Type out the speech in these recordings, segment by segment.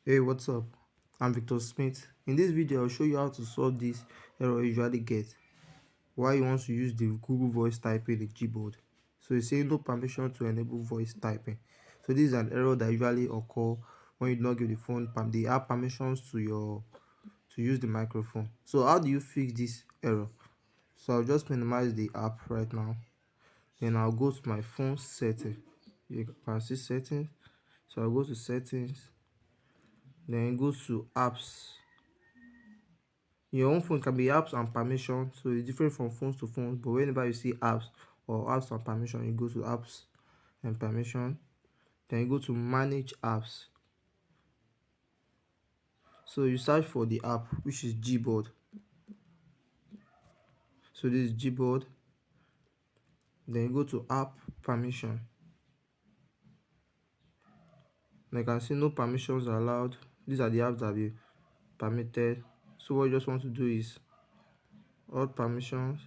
Hey, what's up? I'm Victor Smith. In this video, I'll show you how to solve this error you usually get. Why you want to use the Google Voice typing in Gboard. So it's saying no permission to enable voice typing. So this is an error that usually occur when you do not give the phone the app permissions to use the microphone. So how do you fix this error? So I'll just minimize the app right now. Then I'll go to my phone setting. You can see settings. So I'll go to settings. Then go to apps. Your own phone can be apps and permission, so it's different from phones to phones. But whenever you see apps or apps and permission, you go to apps and permission. Then you go to manage apps. So you search for the app, which is Gboard. So this is Gboard. Then you go to app permission. Like you can see no permissions are allowed. These are the apps that be permitted. So what you just want to do is all permissions.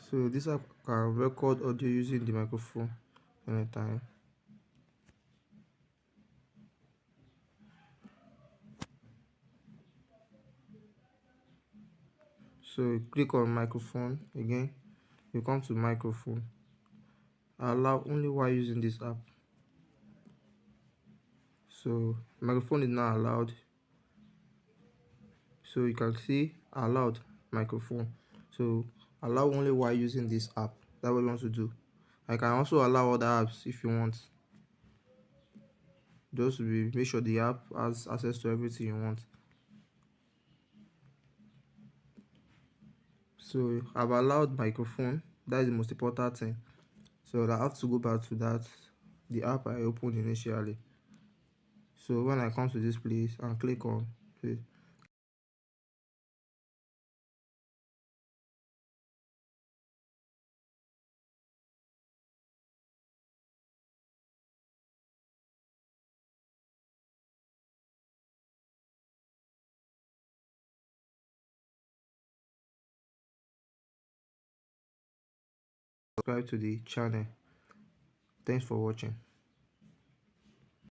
So this app can record audio using the microphone anytime. So you click on microphone again. You come to microphone. Allow only while using this app. So microphone is not allowed. So you can see allowed microphone. So allow only while using this app. That's what you want to do. I can also allow other apps if you want. Just make sure the app has access to everything you want. So I've allowed microphone. That is the most important thing. So I have to go back to the app I opened initially. So when I come to this place and click on play, subscribe to the channel. Thanks for watching.